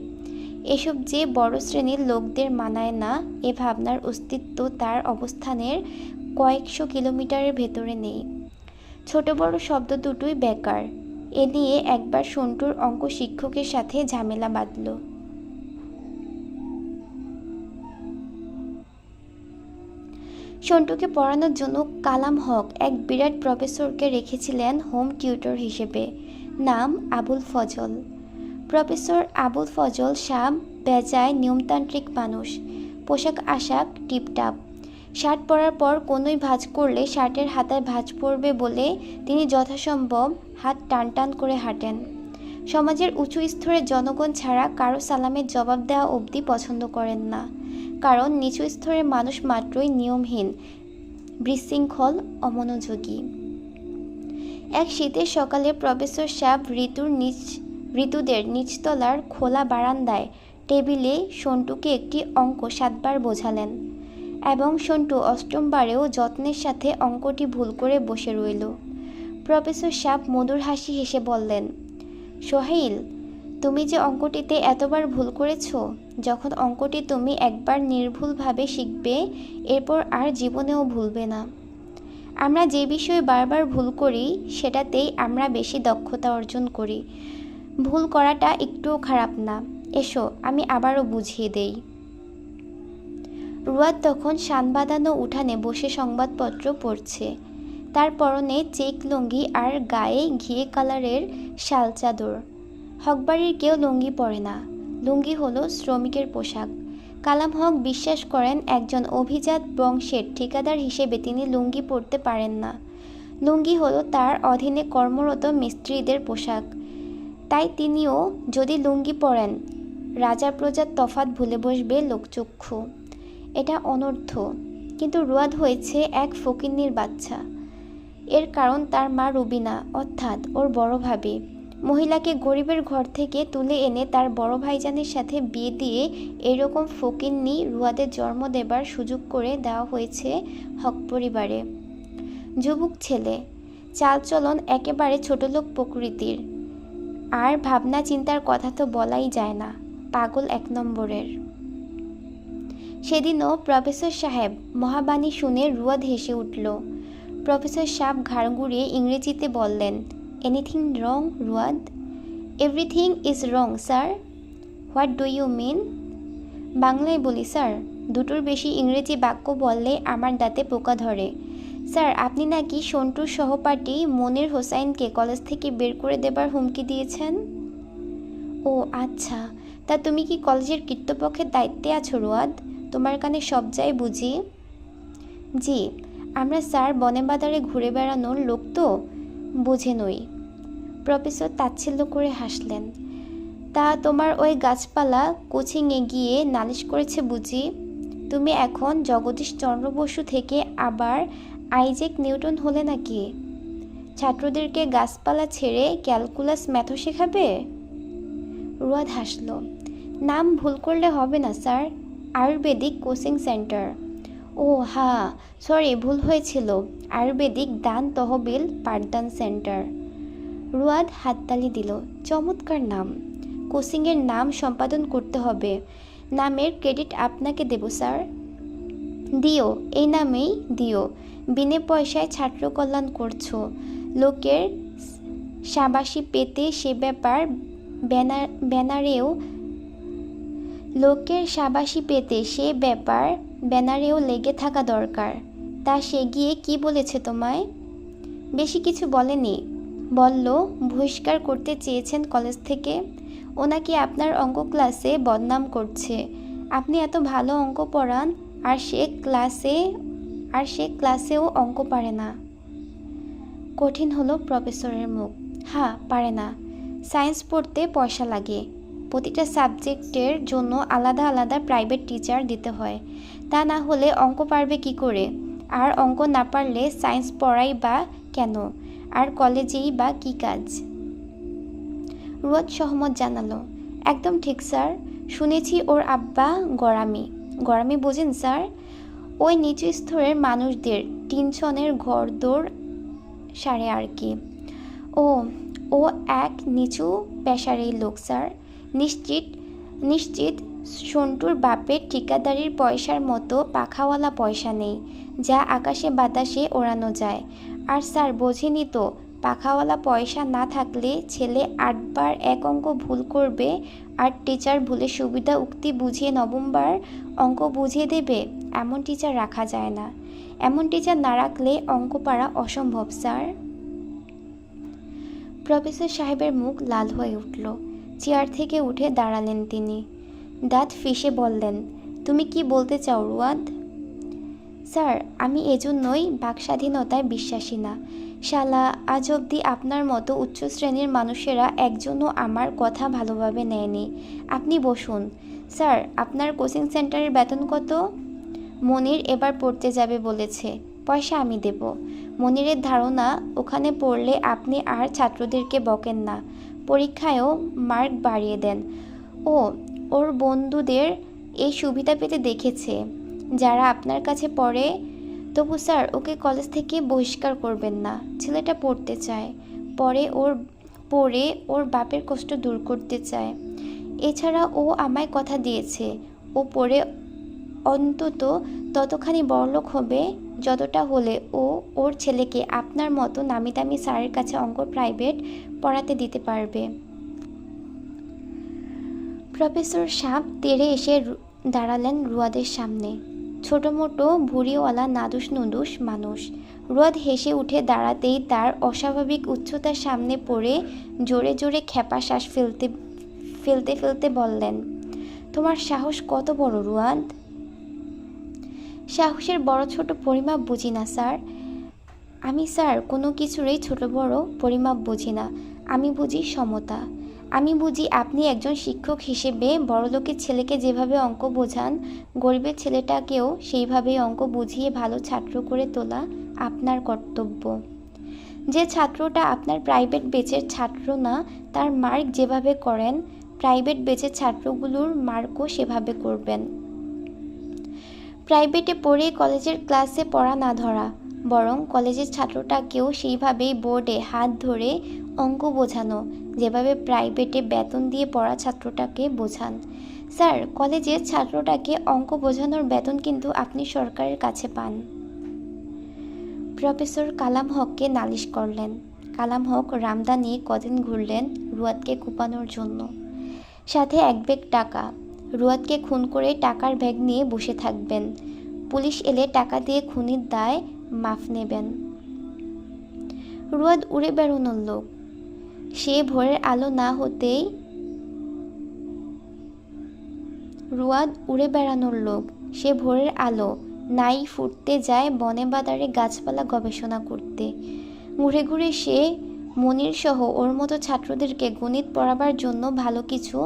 [SPEAKER 1] এসব যে বড় শ্রেণীর লোকদের মানায় না, এ ভাবনার অস্তিত্ব তার অবস্থানের কয়েকশো কিলোমিটারের ভেতরে নেই। ছোট বড় শব্দ দুটোই বেকার। এ নিয়ে একবার সন্টুর অঙ্ক শিক্ষকের সাথে ঝামেলা বাঁধল। সন্টুকে পড়ানোর জন্য কালাম হক এক বিরাট প্রফেসরকে রেখেছিলেন হোম টিউটর হিসেবে, নাম আবুল ফজল। প্রফেসর আবুল ফজল সাহ বেজায় নিয়মতান্ত্রিক মানুষ। পোশাক আশাক টিপটাপ। শার্ট পরার পর কোনোই ভাঁজ করলে শার্টের হাতায় ভাঁজ পড়বে বলে তিনি যথাসম্ভব হাত টান টান করে হাঁটেন। সমাজের উঁচু স্তরের জনগণ ছাড়া কারো সালামের জবাব দেওয়া অবধি পছন্দ করেন না, কারণ নিচু স্তরের মানুষ মাত্রই নিয়মহীন, বিশৃঙ্খল, অমনোযোগী। এক শীতের সকালে প্রফেসর সাহেব ঋতুদের নিচতলার খোলা বারান্দায় টেবিলে সন্টুকে একটি অঙ্ক 7 বার বোঝালেন এবং সন্টু 8ম বারেও যত্নের সাথে অঙ্কটি ভুল করে বসে রইল। প্রফেসর সাহেব মধুর হাসি হেসে বললেন, সোহাইল, তুমি যে অঙ্কটিতে এতবার ভুল করেছ, যখন অঙ্কটি তুমি একবার নির্ভুলভাবে শিখবে, এরপর আর জীবনেও ভুলবে না। আমরা যে বিষয়ে বারবার ভুল করি সেটাতেই আমরা বেশি দক্ষতা অর্জন করি। ভুল করাটা একটুও খারাপ না। এসো আমি আবারও বুঝিয়ে দেই। রুয়াদ তখন শান বাঁধানো উঠানে বসে সংবাদপত্র পড়ছে। তার পরনে চেক লুঙ্গি আর গায়ে ঘিয়ে কালারের শাল চাদর। হকবাড়ির কেউ লুঙ্গি পরে না। লুঙ্গি হলো শ্রমিকের পোশাক। কালাম হক বিশ্বাস করেন একজন অভিজাত বংশের ঠিকাদার হিসেবে তিনি লুঙ্গি পরতে পারেন না। লুঙ্গি হলো তার অধীনে কর্মরত মিস্ত্রিদের পোশাক। তাই তিনিও যদি লুঙ্গি পরেন, রাজা প্রজার তফাৎ ভুলে বসবে লোকচক্ষু। এটা অনর্থ। কিন্তু রুয়াদ হয়েছে এক ফকিন্নির বাচ্চা। এর কারণ তার মা রুবিনা, অর্থাৎ ওর বড় ভাবি। মহিলাকে গরিবের ঘর থেকে তুলে এনে তার বড় ভাইজানের সাথে বিয়ে দিয়ে এরকম ফকিন্নি রুয়াদের জন্ম দেবার সুযোগ করে দেওয়া হয়েছে হক পরিবারে। যুবক ছেলে, চালচলন একেবারে ছোটলোক প্রকৃতির, আর ভাবনা চিন্তার কথা তো বলাই যায় না, পাগল 1 নম্বরের। সেদিনও প্রফেসর সাহেব মহাবাণী শুনে রুয়াদ হেসে উঠল। প্রফেসর সাহেব ঘাড় ঘুরিয়ে ইংরেজিতে বললেন, এনিথিং রং রুয়াদ? Everything is wrong sir. What do you mean? বাংলায় বলি স্যার, দুটোর বেশি ইংরেজি বাক্য বললে আমার দাঁতে পোকা ধরে। স্যার, আপনি নাকি সন্টুর সহপাঠী মনির হোসাইনকে কলেজ থেকে বের করে দেবার হুমকি দিয়েছেন। ও আচ্ছা, তা তুমি কি কলেজের কর্তৃপক্ষের দায়িত্বে আছো রুয়াদ? তোমার কানে সব যায় বুঝি? জি, আমরা স্যার বনে বাজারে ঘুরে বেড়ানোর লোক তো, বুঝে নই। প্রফেসর তাচ্ছিল্য করে হাসলেন। তা তোমার ওই গাছপালা কোচিংয়ে গিয়ে নালিশ করেছে বুঝি? তুমি এখন জগদীশ চন্দ্র বসু থেকে আবার আইজ্যাক নিউটন হলে নাকি? ছাত্রদেরকে গাছপালা ছেড়ে ক্যালকুলাস ম্যাথও শেখাবে? রুয়াদ হাসল। নাম ভুল করলে হবে না স্যার, আয়ুর্বেদিক কোচিং সেন্টার। ও হ্যাঁ, সরি, ভুল হয়েছিল, আয়ুর্বেদিক দান তহবিল পাঠদান সেন্টার। রুয়াদ হাততালি দিল। চমৎকার নাম। কোচিংয়ের নাম সম্পাদন করতে হবে। নামের ক্রেডিট আপনাকে দেব স্যার। দিও, এই নামেই দিও। বিনে পয়সায় ছাত্র কল্যাণ করছো। লোকের শাবাশি পেতে সে ব্যাপার ব্যানারেও লেগে থাকা দরকার। তা সে গিয়ে কি বলেছে তোমায়? বেশি কিছু বলেনি। বলল বহিষ্কার করতে চেয়েছেন কলেজ থেকে। ও নাকি আপনার অঙ্ক ক্লাসে বদনাম করছে। আপনি এত ভালো অঙ্ক পড়ান, আর সে আর সে ক্লাসেও অঙ্ক পারে না। কঠিন হলো প্রফেসরের মুখ। হ্যাঁ, পারে না। সায়েন্স পড়তে পয়সা লাগে, প্রতিটা সাবজেক্টের জন্য আলাদা আলাদা প্রাইভেট টিচার দিতে হয়। তা না হলে অঙ্ক পারবে কি করে? আর অঙ্ক না পারলে সায়েন্স পড়াই বা কেন? আর কলেজেই বা কী কাজ? রুয়াদ সহমত জানালো। একদম ঠিক স্যার, শুনেছি ওর আব্বা গরামি। গরামি বোঝেন স্যার? ওই নিচু স্তরের মানুষদের টিনছনের ঘরদোর সারে আর কি। ও ও এক নিচু পেশারের লোক স্যার। নিশ্চিত নিশ্চিত সন্টুর বাপের ঠিকাদারির পয়সার মতো পাখাওয়ালা পয়সা নেই, যা আকাশে বাতাসে ওড়ানো যায়। আর স্যার বোঝেনি তো, পাখাওয়ালা পয়সা না থাকলে ছেলে 8 বার এক অঙ্ক ভুল করবে, আর টিচার ভুলে সুবিধা উক্তি বুঝিয়ে নবমবার অঙ্ক বুঝিয়ে দেবে। এমন টিচার রাখা যায় না। এমন টিচার না রাখলে অঙ্ক পারা অসম্ভব স্যার। প্রফেসর সাহেবের মুখ লাল হয়ে উঠল। চেয়ার থেকে উঠে দাঁড়ালেন তিনি। দাঁত ফিসে বললেন, তুমি কি বলতে চাও রুয়াদ? স্যার, আমি এজন্যই বাকস্বাধীনতায় বিশ্বাসী না। শালা, আজ অবধি আপনার মতো উচ্চ শ্রেণীর মানুষেরা একজনও আমার কথা ভালোভাবে নেয়নি। আপনি বসুন। স্যার, আপনার কোচিং সেন্টারের বেতন কত? মনির এবার পড়তে যাবে বলেছে, পয়সা আমি দেব। মনিরের ধারণা ওখানে পড়লে আপনি আর ছাত্রদেরকে বকেন না, পরীক্ষায়ও মার্ক বাড়িয়ে দেন। ও ওর বন্ধুদের এই সুবিধা পেতে দেখেছে, যারা আপনার কাছে পড়ে। তবু স্যার, ওকে কলেজ থেকে বহিষ্কার করবেন না। ছেলেটা পড়তে চায়, পড়ে ওর বাপের কষ্ট দূর করতে চায়। এছাড়া ও আমায় কথা দিয়েছে, ও পড়ে অন্তত ততখানি বড়লোক হবে যতটা হলে ও ওর ছেলেকে আপনার মতো নামি দামি স্যারের কাছে অঙ্ক প্রাইভেট পড়াতে দিতে পারবে। প্রফেসর সাহেব তেড়ে এসে দাঁড়ালেন রুয়াদের সামনে। ছোটো মোটো ভুঁড়িওয়ালা নাদুস নুদুস মানুষ। রুয়াদ হেসে উঠে দাঁড়াতেই তার অস্বাভাবিক উচ্চতার সামনে পড়ে জোরে জোরে খেপা শ্বাস ফেলতে ফেলতে বললেন, তোমার সাহস কত বড় রুয়াদ? সাহসের বড় ছোট পরিমাপ বুঝি না স্যার। আমি স্যার কোনো কিছুরই ছোট বড় পরিমাপ বুঝি না। আমি বুঝি সমতা। আমি বুঝি আপনি একজন শিক্ষক হিসেবে বড়লোকের ছেলেকে যেভাবে অঙ্ক বোঝান, গরিবের ছেলেটাকেও সেইভাবেই অঙ্ক বুঝিয়ে ভালো ছাত্র করে তোলা আপনার কর্তব্য। যে ছাত্রটা আপনার প্রাইভেট ব্যাচের ছাত্র না, তার মার্ক যেভাবে করেন, প্রাইভেট ব্যাচের ছাত্রগুলোর মার্কও সেভাবে করবেন। প্রাইভেটে পড়ে কলেজের ক্লাসে পড়া না ধরা, বরং কলেজের ছাত্রটাকেও সেইভাবেই বোর্ডে হাত ধরে অঙ্ক বোঝানো, যেভাবে প্রাইভেটে বেতন দিয়ে পড়া ছাত্রটাকে বোঝান। স্যার, কলেজের ছাত্রটাকে অঙ্ক বোঝানোর বেতন কিন্তু আপনি সরকারের কাছে পান। প্রফেসর কালাম হককে নালিশ করলেন। কালাম হক রামদা নিয়ে কদিন ঘুরলেন রুয়াদকে কুপানোর জন্য। সাথে এক ব্যাগ টাকা। রুয়াদকে খুন করে টাকার ব্যাগ নিয়ে বসে থাকবেন। পুলিশ এলে টাকা দিয়ে খুনির দায় মাফ নেবেন। রুয়াদ উড়ে বেড়ানোর লোক। সে ভোরের আলো না হতেই সে ভোরের আলো নাই ফুটতে যায় বনে বাদারে গাছপালা গবেষণা করতে। ঘুরে ঘুরে সে মনির সহ ওর মতো ছাত্রদেরকে গণিত পড়াবার জন্য ভালো কিছু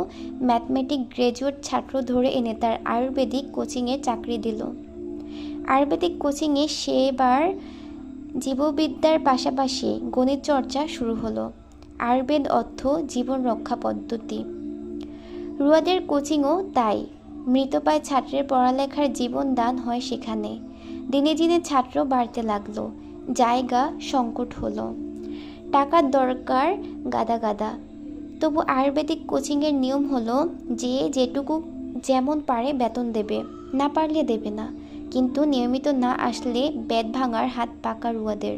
[SPEAKER 1] ম্যাথমেটিক গ্র্যাজুয়েট ছাত্র ধরে এনে তার আয়ুর্বেদিক কোচিংয়ে চাকরি দিল। আয়ুর্বেদিক কোচিংয়ে সেবার জীববিদ্যার পাশাপাশি গণিত চর্চা শুরু হলো। আয়ুর্বেদ অর্থ জীবন রক্ষা পদ্ধতি। রুয়াদের কোচিংও তাই। মৃতপ্রায় ছাত্রের পড়ালেখার জীবন দান হয় সেখানে। দিনে দিনে ছাত্র বাড়তে লাগলো, জায়গা সংকট হলো, টাকার দরকার গাদা গাদা। তবু আয়ুর্বেদিক কোচিংয়ের নিয়ম হলো যে যেটুকু যেমন পারে বেতন দেবে, না পারলে দেবে না। কিন্তু নিয়মিত না আসলে বেত ভাঙার হাত পাকা রুয়াদের।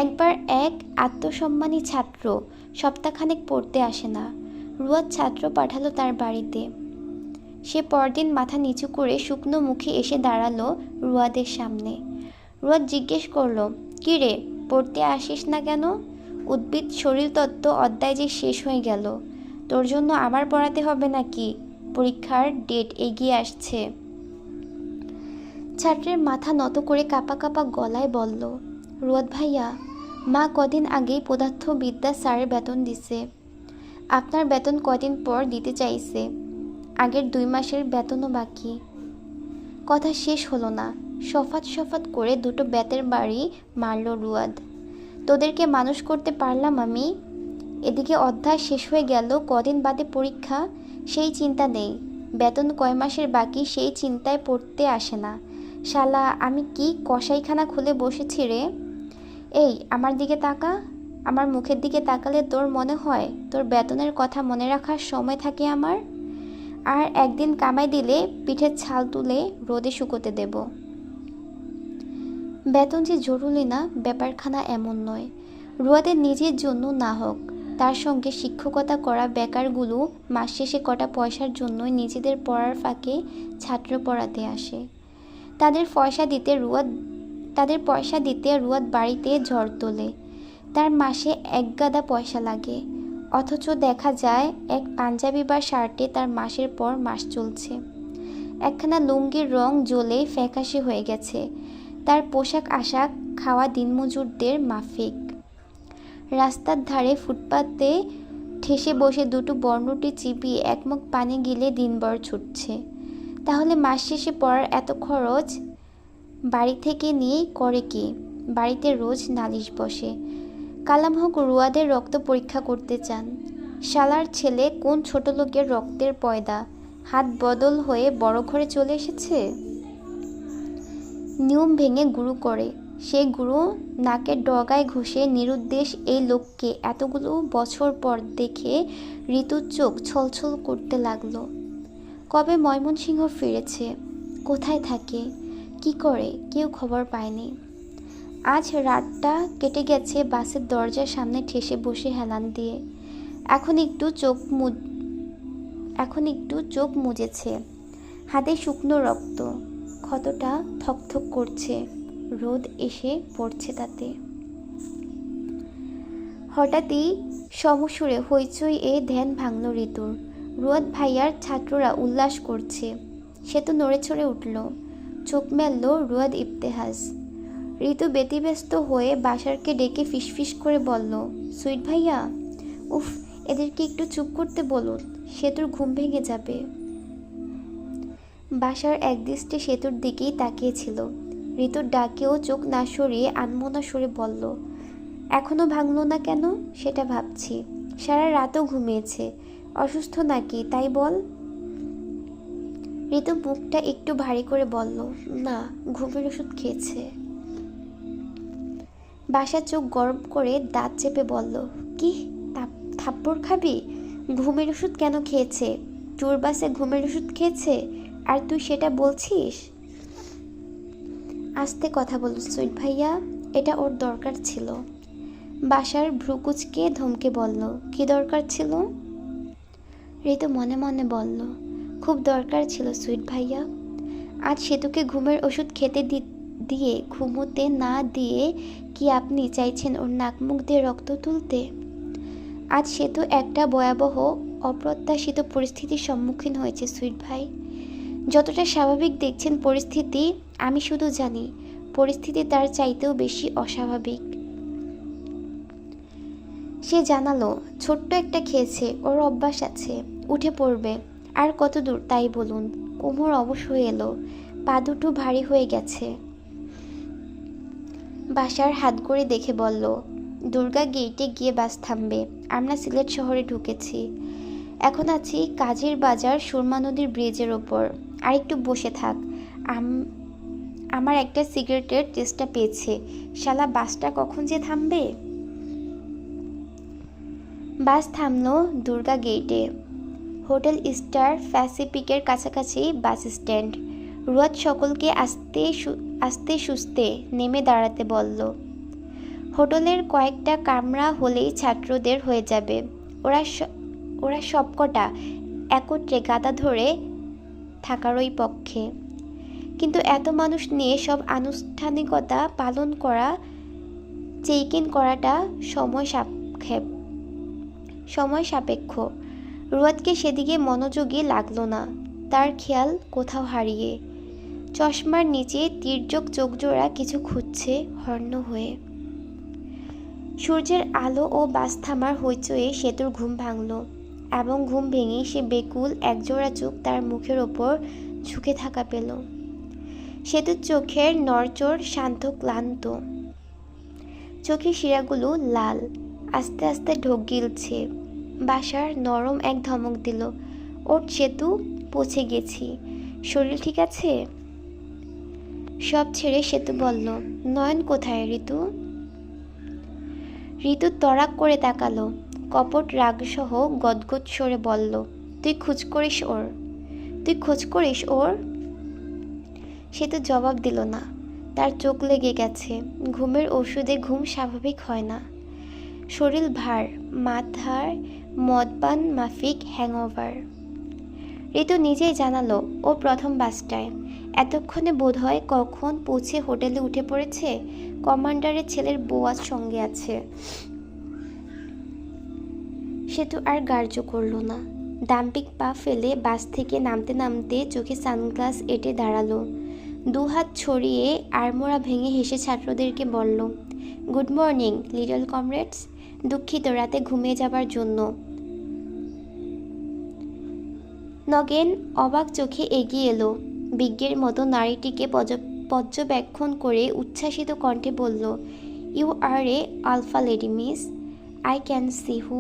[SPEAKER 1] একবার এক আত্মসম্মানী ছাত্র সপ্তাহখানেক পড়তে আসে না। রুয়াদ ছাত্র পাঠালো তার বাড়িতে। সে পরদিন মাথা নিচু করে শুকনো মুখে এসে দাঁড়ালো রুয়াদের সামনে। রুয়াদ জিজ্ঞেস করলো, কী রে, পড়তে আসিস না কেন? উদ্ভিদ শরীরতত্ত্ব অধ্যায় যে শেষ হয়ে গেল, তোর জন্য আবার পড়াতে হবে নাকি? পরীক্ষার ডেট এগিয়ে আসছে। ছাত্রের মাথা নত করে কাঁপা কাঁপা গলায় বলল, রুয়াদ ভাইয়া, মা কদিন আগেই পদার্থবিদ্যা স্যারের বেতন দিছে। আপনার বেতন কদিন পর দিতে চাইছে। আগের 2 মাসের বেতনও বাকি। কথা শেষ হলো না, সফাত সফাত করে 2টো বেতের বাড়ি মারল রুয়াদ। তোদেরকে মানুষ করতে পারলাম আমি। এদিকে অধ্যায় শেষ হয়ে গেল, কদিন বাদে পরীক্ষা, সেই চিন্তা নেই। বেতন কয় মাসের বাকি সেই চিন্তায় পড়তে আসে না। শালা আমি কি কসাইখানা খুলে বসেছি রে। এই আমার দিকে তাকা। আমার মুখের দিকে তাকালে তোর মনে হয় তোর বেতনের কথা মনে রাখার সময় থাকে আমার? আর একদিন কামাই দিলে পিঠের ছাল তুলে রোদে শুকোতে দেব। বেতন যে জরুরি না ব্যাপারখানা এমন নয়। রুয়াদের নিজের জন্য না হোক, তার সঙ্গে শিক্ষকতা করা বেকারগুলো মাস শেষে কটা পয়সার জন্যই নিজেদের পড়ার ফাঁকে ছাত্র পড়াতে আসে। তাদের পয়সা দিতে রুয়াদ বাড়িতে ঝড় তোলে। তার মাসে 1 গাদা পয়সা লাগে, অথচ দেখা যায় এক পাঞ্জাবি বা শার্টে তার মাসের পর মাস চলছে। একখানা লুঙ্গির রং জ্বলে ফ্যাকাশে হয়ে গেছে। তার পোশাক আশাক খাওয়া দিনমজুরদের মাফিক। রাস্তার ধারে ফুটপাতে ঠেসে বসে 2টো বরনুটি চিবিয়ে একমুখ পানি গিলে দিনভর ছুটছে। তাহলে মাস শেষে পড়ার এত খরচ বাড়ি থেকে নিয়ে করে কি? বাড়িতে রোজ নালিশ বসে। কালাম হক রুয়াদের রক্ত পরীক্ষা করতে চান। শালার ছেলে কোন ছোট লোকের রক্তের পয়দা, হাত বদল হয়ে বড় ঘরে চলে এসেছে। নিয়ম ভেঙে গুরু করে, সেই গুরু নাকের ডগায় ঘষে নিরুদ্দেশ এই লোককে এতগুলো বছর পর দেখে ঋতুর চোখ ছলছল করতে লাগলো। কবে ময়মনসিংহ ফিরেছে, কোথায় থাকে, কি করে, কেউ খবর পায়নি। আজ রাতটা কেটে গেছে বাসের দরজার সামনে ঠেসে বসে হেলান দিয়ে। এখন একটু চোখ মুজেছে। হাতে শুকনো রক্ত, ক্ষতটা থকথক করছে, রোদ এসে পড়ছে তাতে। হঠাৎই সমসুরে হইচই এ ধ্যান ভাঙল ঋতুর। রুয়াদ ভাইয়ার ছাত্ররা উল্লাস করছে। সে তো নড়েচড়ে উঠল, চোখ মেলল রুয়াদ ইবতেহাজ। ঋতু ব্যতিব্যস্ত হয়ে বাসারকে ডেকে ফিসফিস করে বলল, সুইট ভাইয়া, উফ, এদেরকে একটু চুপ করতে বলুন, সেতুর ঘুম ভেঙে যাবে। বাসার একদৃষ্টে সেতুর দিকেই তাকিয়েছিল। ঋতুর ডাকেও চোখ না সরিয়ে আনমনা সরে বলল, এখনো ভাঙল না কেন সেটা ভাবছি। সারা রাতও ঘুমিয়েছে, অসুস্থ নাকি তাই বল। ঋতু মুখটা একটু ভারী করে বলল, না, ঘুমের ওষুধ খেয়েছে। বাসা চোখ গরম করে দাঁত চেপে বলল, কি থাপ্পড় খাবি? ঘুমের ওষুধ কেন খেয়েছে? ট্যুর বাসে ঘুমের ওষুধ খেয়েছে আর তুই সেটা বলছিস? আস্তে কথা বল সুইট ভাইয়া, এটা ওর দরকার ছিল। বাসার ভ্রুকুচকে ধমকে বলল, কি দরকার ছিল? ঋতু মনে মনে বলল, খুব দরকার ছিল সুইট ভাইয়া। আজ সেতুকে ঘুমের ওষুধ খেতে দিয়ে ঘুমোতে না দিয়ে কি আপনি চাইছেন ওর নাক মুখ দিয়ে রক্ত তুলতে? আজ সেতু একটা ভয়াবহ অপ্রত্যাশিত পরিস্থিতির সম্মুখীন হয়েছে সুইট ভাই। যতটা স্বাভাবিক দেখছেন পরিস্থিতি, আমি শুধু জানি পরিস্থিতি তার চাইতেও বেশি অস্বাভাবিক। সে জানালো, ছোট্ট একটা খেয়েছে, ওর অভ্যাস আছে, উঠে পড়বে। আর কত দূর তাই বলুন। কোমর অবশ হয়ে এলো, পা দুটো ভারী হয়ে গেছে। বাসার হাত করে দেখে বলল, দুর্গা গেটে গিয়ে বাস থামবে। আমরা সিলেট শহরে ঢুকেছি। এখন আছি কাজের বাজার সুরমা নদীর ব্রিজের ওপর। আর একটু বসে থাক, আমার একটা সিগারেটের টেস্টটা পেয়েছে। শালা বাসটা কখন যে থামবে। বাস থামলো দুর্গা গেটে। হোটেল স্টার প্যাসিফিকের কাছাকাছি বাস স্ট্যান্ড। রুয়াদ সকলকে আস্তে সুস্তে নেমে দাঁড়াতে বলল। হোটেলের কয়েকটা কামরা হলেই ছাত্রদের হয়ে যাবে। ওরা সবকটা একত্রে গাদা ধরে থাকারই পক্ষে। কিন্তু এত মানুষ নিয়ে সব আনুষ্ঠানিকতা পালন করা, চেক ইন করাটা সময় সাপেক্ষ। রুয়াদকে সেদিকে মনোযোগী লাগলো না, তার খেয়াল কোথাও হারিয়ে। চশমার নিচে তির্যক চোখজোড়া কিছু খুঁজছে হর্ণ হয়ে। সূর্যের আলো ও বাস থামার হইচয়ে সেতুর ঘুম ভাঙল, এবং ঘুম ভেঙে সে বেকুল একজোড়া চোখ তার মুখের ওপর ঝুঁকে থাকা পেল। সেতুর চোখের নড়চড় শান্ত ক্লান্ত, চোখের শিরাগুলো লাল, আস্তে আস্তে ঢোক গিলছে। বাসার নরম এক ধমক দিল, ওঠ সেতু, পৌঁছে গেছি। শরীর ঠিক আছে? সব ছেড়ে সেতু বলল, নয়ন কোথায় ঋতু? ঋতু তড়াক করে তাকালো, কপট রাগসহ গদগদ স্বরে বলল, তুই খোঁজ করিস ওর? সেতু জবাব দিল না। তার চোখ লেগে গেছে। ঘুমের ওষুধে ঘুম স্বাভাবিক হয় না। শরীর ভার, মাথার মদপান মাফিক হ্যাংওভার। ঋতু নিজেই জানালো ও প্রথম বাসটায়। এতক্ষণে বোধহয় কখন পৌঁছে হোটেলে উঠে পড়েছে। কমান্ডারের ছেলের বউ আজ সঙ্গে আছে। সেতু আর গ্রাহ্য করল না। দাম্পিক পা ফেলে বাস থেকে নামতে নামতে চোখে সানগ্লাস এঁটে দাঁড়ালো। দুহাত ছড়িয়ে আড়মোড়া ভেঙে হেসে ছাত্রদেরকে বলল, গুড মর্নিং লিটল কমরেডস। দুঃখিত রাতে ঘুমিয়ে যাবার জন্য। নগেন অবাক চোখে এগিয়ে এলো। বিজ্ঞের মতো নারীটিকে পর্যবেক্ষণ করে উচ্ছ্বাসিত কণ্ঠে বলল, you are a alpha lady miss, I can see who.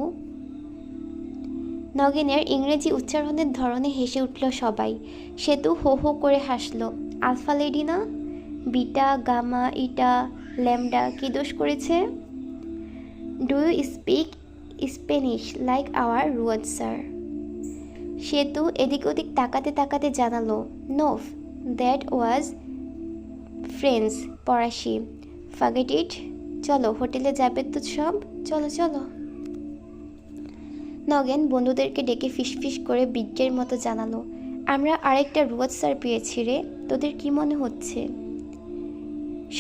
[SPEAKER 1] নগেনের ইংরেজি উচ্চারণের ধরনে হেসে উঠল সবাই। সেতু হো হো করে হাসল। আলফা লেডি না? বিটা, গামা, ইটা, ল্যামডা কি দোষ করেছে? Do you speak Spanish like our রুয়াদ স্যার? সেতু এদিক ওদিক তাকাতে তাকাতে জানালো, নো, দ্যাট ওয়াজ ফ্রেঞ্চ, ফরাসি, ফাগেট ইট। চলো, হোটেলে যাবে তো সব, চলো চলো। নগেন বন্ধুদেরকে ডেকে ফিসফিস করে বিজ্ঞের মতো জানালো, আমরা আরেকটা রুয়াদ স্যার পেয়েছি রে, তোদের কি মনে হচ্ছে?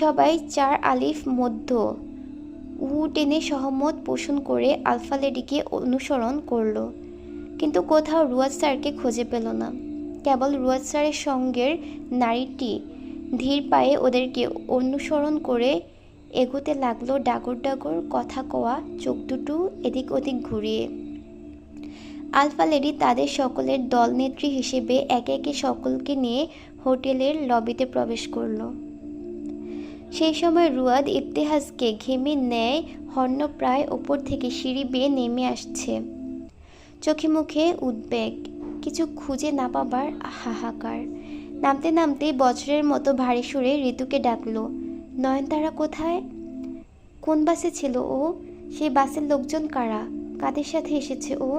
[SPEAKER 1] সবাই 4 আলিফ মধ্য উ টেনে সহমত পোষণ করে আলফা লেডিকে অনুসরণ করলো, কিন্তু কোথাও রুয়াদ স্যারকে খুঁজে পেল না। কেবল রুয়াদ স্যারের সঙ্গের নারীটি ধীর পায়ে ওদেরকে অনুসরণ করে এগোতে লাগলো ডাগর ডাগর কথা কওয়া চোখ দুটো এদিক ওদিক ঘুরিয়ে। আলফা লেডি তাদের সকলের দলনেত্রী হিসেবে একে একে সকলকে নিয়ে হোটেলের লবিতে প্রবেশ করল। সেই সময় রুয়াদ ইবতেহাজকে ঘেমে নেয় হর্ণপ্রায় ওপর থেকে সিঁড়ি বেয়ে নেমে আসছে। চোখে মুখে উদ্বেগ, কিছু খুঁজে না পাবার হাহাকার। নামতে নামতেই বজ্রের মতো ভারী সুরে ঋতুকে ডাকলো, নয়নতারা কোথায়? কোন বাসে ছিল ও? সেই বাসের লোকজন কারা? কাদের সাথে এসেছে ও?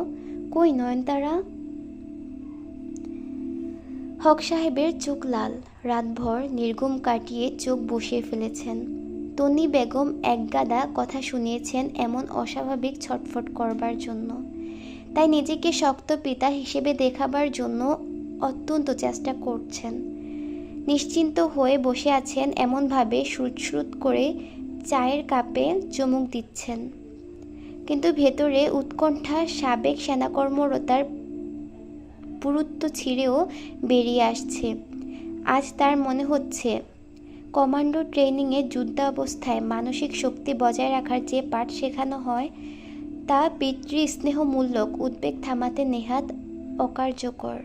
[SPEAKER 1] কই নয়নতারা? হক সাহেবের চোখ লাল। রাতভর নির্ঘুম কাটিয়ে চোখ বসিয়ে ফেলেছেন। তন্নি বেগম একগাদা কথা শুনিয়েছেন এমন অস্বাভাবিক ছটফট করবার জন্য। তাই নিজেকে শক্ত পিতা হিসেবে দেখাবার জন্য অত্যন্ত চেষ্টা করছেন। নিশ্চিন্ত হয়ে বসে আছেন এমনভাবে শ্রুত করে চায়ের কাপে চুমুক দিচ্ছেন, কিন্তু ভেতরে উৎকণ্ঠা সাবেক সেনাকর্মরতার পুরুত্ব ছিঁড়েও বেরিয়ে আসছে। আজ তার মনে হচ্ছে কমান্ডো ট্রেনিংয়ে যুদ্ধাবস্থায় মানসিক শক্তি বজায় রাখার যে পাঠ শেখানো হয় তা পিতৃস্নেহমূলক উদ্বেগ থামাতে নেহাত অকার্যকর।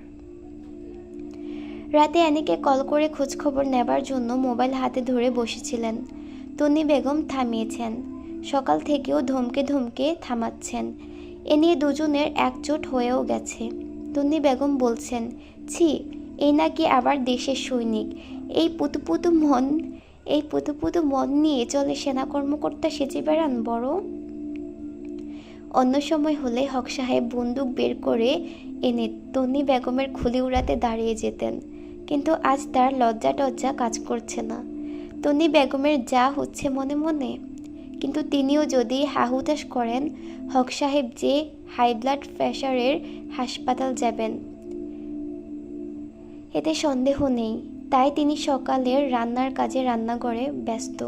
[SPEAKER 1] রাতে অ্যানিকে কল করে খোঁজখবর নেবার জন্য মোবাইল হাতে ধরে বসেছিলেন। তন্নি বেগম থামিয়েছেন, সকাল থেকেও ধমকে ধমকে থামাচ্ছেন। এ নিয়ে দুজনের একজোট হয়েও গেছে। তন্নি বেগম বলছেন, ছি, এই নাকি আবার দেশের সৈনিক, এই পুতুপুতু মন নিয়ে চলে সেনা কর্মকর্তা সেজে বেড়ান বড়। অন্য সময় হলে হক সাহেব বন্দুক বের করে এনে তন্নি বেগমের খুলি উড়াতে দাঁড়িয়ে যেতেন, কিন্তু আজ তার লজ্জা টজ্জা কাজ করছে না। তন্নি বেগমের যা হচ্ছে মনে মনে, কিন্তু তিনিও যদি হাহুতাশ করেন হক সাহেব যে হাই ব্লাড প্রেশারের হাসপাতাল যাবেন এতে সন্দেহ নেই। তাই তিনি সকালের রান্নার কাজে রান্নাঘরে ব্যস্ত।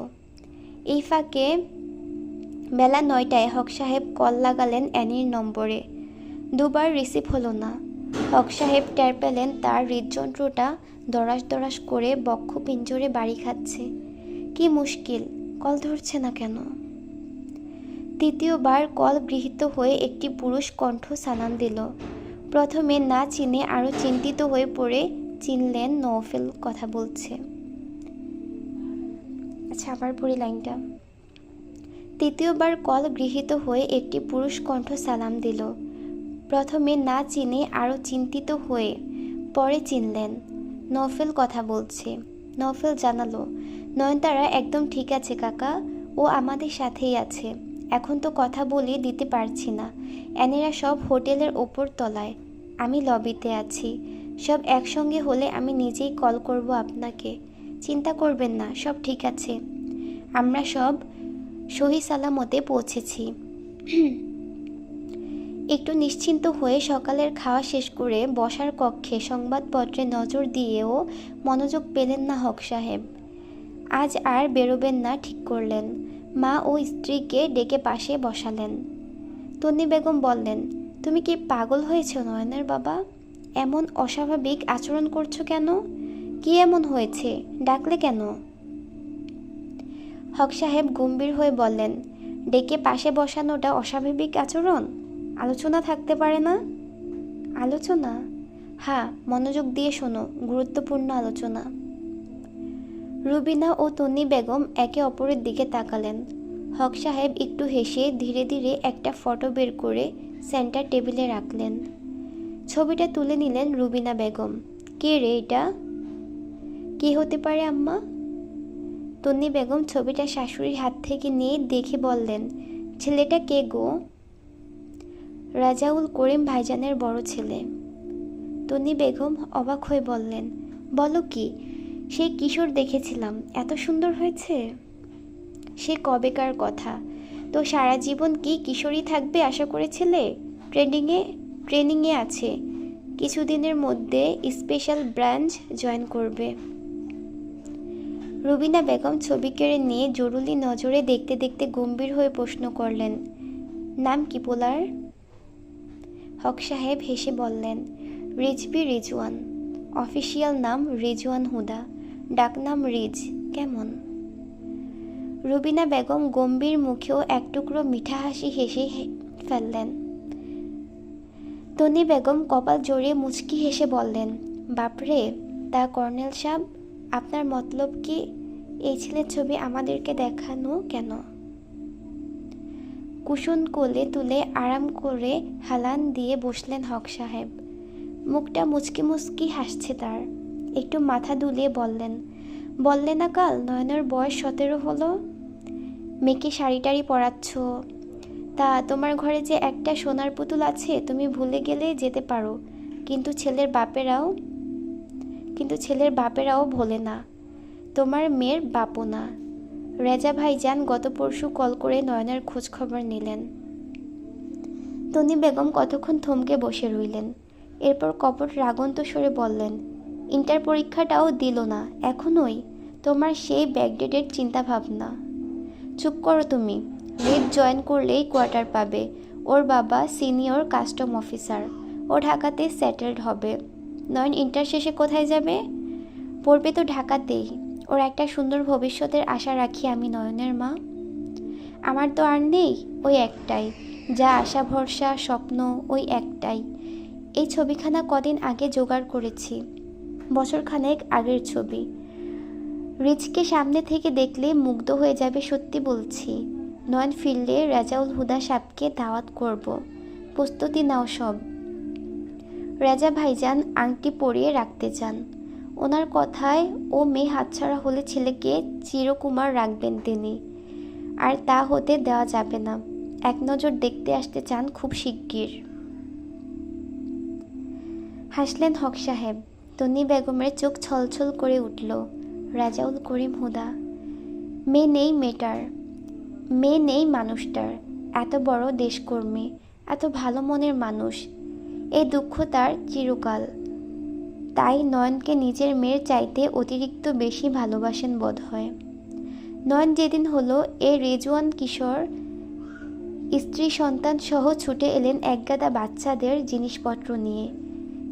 [SPEAKER 1] এই ফাঁকে বেলা 9টায় হক সাহেব কল লাগালেন অ্যানির নম্বরে। দুবার রিসিভ হলো না। হক সাহেব টের পেলেন তার হৃদযন্ত্রটা দরাস দরাস করে বক্ষ পিঞ্জরে বাড়ি খাচ্ছে। কি মুশকিল, কল ধরছে না কেন? তৃতীয়বার কল গৃহীত হয়ে একটি পুরুষ কণ্ঠ সালাম দিল। প্রথমে না চিনে আরও চিন্তিত হয়ে পড়ে চিনলেন নওফেল কথা বলছে। আচ্ছা, আবার পড়ি লাইনটা। তৃতীয়বার কল গৃহীত হয়ে একটি পুরুষ কণ্ঠ সালাম দিল। প্রথমে না চিনে আরও চিন্তিত হয়ে পরে চিনলেন নওফেল কথা বলছে। নওফেল জানালো, নয়নতারা একদম ঠিক আছে কাকা, ও আমাদের সাথেই আছে। এখন তো কথা বলিয়ে দিতে পারছি না, এনারা সব হোটেলের ওপর তলায়, আমি লবিতে আছি। সব একসঙ্গে হলে আমি নিজেই কল করব আপনাকে, চিন্তা করবেন না, সব ঠিক আছে। আমরা সব সহি সালামতে পৌঁছেছি। একটু নিশ্চিন্ত হয়ে সকালের খাওয়া শেষ করে বসার কক্ষে সংবাদপত্রে নজর দিয়েও মনোযোগ পেলেন না হক সাহেব। আজ আর বেরোবেন না ঠিক করলেন। মা ও স্ত্রীকে ডেকে পাশে বসালেন। তন্নি বেগম বললেন, তুমি কি পাগল হয়েছ নয়নের বাবা? এমন অস্বাভাবিক আচরণ করছো কেন? কি এমন হয়েছে, ডাকলে কেন? হক সাহেব গম্ভীর হয়ে বললেন, ডেকে পাশে বসানোটা অস্বাভাবিক আচরণ? আলোচনা থাকতে পারে না? আলোচনা? হ্যাঁ, মনোযোগ দিয়ে শোনো, গুরুত্বপূর্ণ আলোচনা। রুবিনা ও তন্নি বেগম একে অপরের দিকে তাকালেন। হক সাহেব একটু হেসে ধীরে ধীরে একটা ফটো বের করে সেন্টার টেবিলে রাখলেন। ছবিটা তুলে নিলেন রুবিনা বেগম। কে রে এটা? কে হতে পারে আম্মা? তন্নি বেগম ছবিটা শাশুড়ির হাত থেকে নিয়ে দেখে বললেন, ছেলেটা কে গো? রাজাউল করিম ভাইজানের বড় ছেলে। তন্নি বেগম অবাক হয়ে বললেন, বলো কি, সেই কিশোর দেখেছিলাম, এত সুন্দর হয়েছে? সে কবেকার কথা, তো সারা জীবন কি কিশোরী থাকবে আশা করেছিলে? ট্রেনিংয়ে আছে, কিছুদিনের মধ্যে স্পেশাল ব্রাঞ্চ জয়েন করবে। রুবিনা বেগম ছবি কেড়ে নিয়ে জরুরি নজরে দেখতে দেখতে গম্ভীর হয়ে প্রশ্ন করলেন, নাম কি পোলার? হক সাহেব হেসে বললেন, রিজবি রিজওয়ান। অফিসিয়াল নাম রিজওয়ান হুদা, ডাকনাম রিজ। কেমন? রুবিনা বেগম গম্ভীর মুখেও এক টুকরো মিঠা হাসি হেসে ফেললেন। তন্নি বেগম কপাল জড়িয়ে মুচকি হেসে বললেন, বাপরে, তা কর্নেল সাহেব, আপনার মতলব কি? এই ছেলের ছবি আমাদেরকে দেখানো কেন? কুশন কোলে তুলে আরাম করে হালান দিয়ে বসলেন হক সাহেব। মুখটা মুচকি মুচকি হাসছে তার। একটু মাথা দুলিয়ে বললে না কাল নয়নের বয়স 17 হলো। মেয়েকে শাড়ি টাড়ি পরাচ্ছ, তা তোমার ঘরে যে একটা সোনার পুতুল আছে তুমি ভুলে গেলে যেতে পারো, কিন্তু ছেলের বাপেরাও ভোলে না, তোমার মেয়ের বাপও না। রেজা ভাইজান গত পরশু কল করে নয়নের খোঁজ খবর নিলেন। তন্নি বেগম কতক্ষণ থমকে বসে রইলেন। এরপর কপট রাগন্ত স্বরে বললেন, ইন্টার পরীক্ষাটাও দিল না এখনোই, তোমার সেই ব্যাকডেটের চিন্তা ভাবনা। চুপ করো তুমি, রেড জয়েন করলেই কোয়ার্টার পাবে। ওর বাবা সিনিয়র কাস্টম অফিসার, ও ঢাকাতে সেটেলড হবে। নয়ন ইন্টার শেষে কোথায় যাবে? পড়বে তো ঢাকাতেই। ওর একটা সুন্দর ভবিষ্যতের আশা রাখি আমি নয়নের মা। আমার তো আর নেই, ওই একটাই, যা আশা ভরসা স্বপ্ন ওই একটাই। এই ছবিখানা কদিন আগে জোগাড় করেছি, বছরখানেক আগের ছবি। রিজকে সামনে থেকে দেখলে মুগ্ধ হয়ে যাবে, সত্যি বলছি। নয়ন ফিরলে রেজাউল হুদা সাহেবকে দাওয়াত করব, প্রস্তুতি নাও সব। রেজা ভাইজান আংটি পরিয়ে রাখতে চান, ওনার কথায় ও মেয়ে হাতছাড়া হলে ছেলেকে চিরকুমার রাখবেন তিনি, আর তা হতে দেওয়া যাবে না। এক নজর দেখতে আসতে চান খুব শিগগির। হাসলেন হক সাহেব। তন্নি বেগমের চোখ ছলছল করে উঠল। রাজাউল করিম হুদা, মেয়ে নেই মেয়েটার, মেয়ে নেই মানুষটার। এত বড় দেশকর্মী, এত ভালো মনের মানুষ, এই দুঃখ তার চিরকাল। তাই নয়নকে নিজের মেয়ের চাইতে অতিরিক্ত বেশি ভালোবাসেন বোধ হয়। নয়ন যেদিন হলো এ রেজওয়ান কিশোর স্ত্রী সন্তান সহ ছুটে এলেন একগাদা বাচ্চাদের জিনিসপত্র নিয়ে।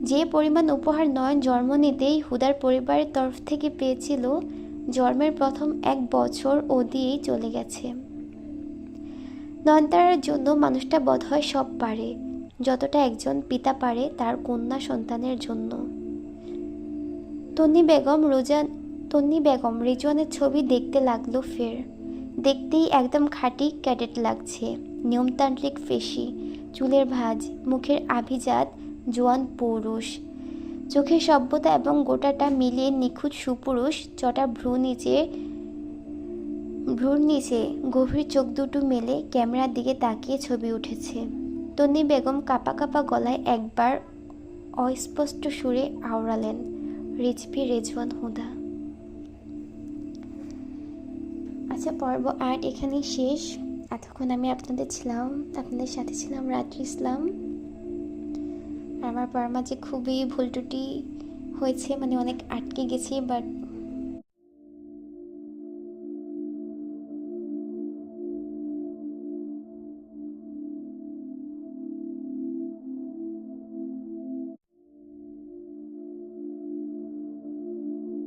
[SPEAKER 1] যে পরিমাণ উপহার নয়ন জন্ম নিতেই হুদার পরিবারের তরফ থেকে পেয়েছিল, জন্মের প্রথম 1 বছর ও দিয়েই চলে গেছে। নয়নতারার জন্য মানুষটা বোধহয় সব পারে, যতটা একজন পিতা পারে তার কন্যা সন্তানের জন্য। তন্নি বেগম রিজওয়ানের ছবি দেখতে লাগলো ফের। দেখতেই একদম খাঁটি ক্যাডেট লাগছে। নিয়মতান্ত্রিক ফেসি, চুলের ভাঁজ, মুখের আভিজাত জোয়ান পুরুষ, চোখের সভ্যতা এবং গোটাটা মিলিয়ে নিখুঁত সুপুরুষ। চটা ভ্রুর নিচে গভীর চোখ দুটো মেলে ক্যামেরার দিকে তাকিয়ে ছবি উঠেছে। তন্নি বেগম কাঁপা কাঁপা গলায় একবার অস্পষ্ট সুরে আওড়ালেন, রিজভি রেজওয়ান হুদা। আচ্ছা, পর্ব 8 এখানেই শেষ। এতক্ষণ আমি আপনাদের সাথে ছিলাম রাত্রি ইসলাম। আমার পড়ার মাঝে খুবই ভুল ত্রুটি হয়েছে, মানে অনেক আটকে গেছি, বাট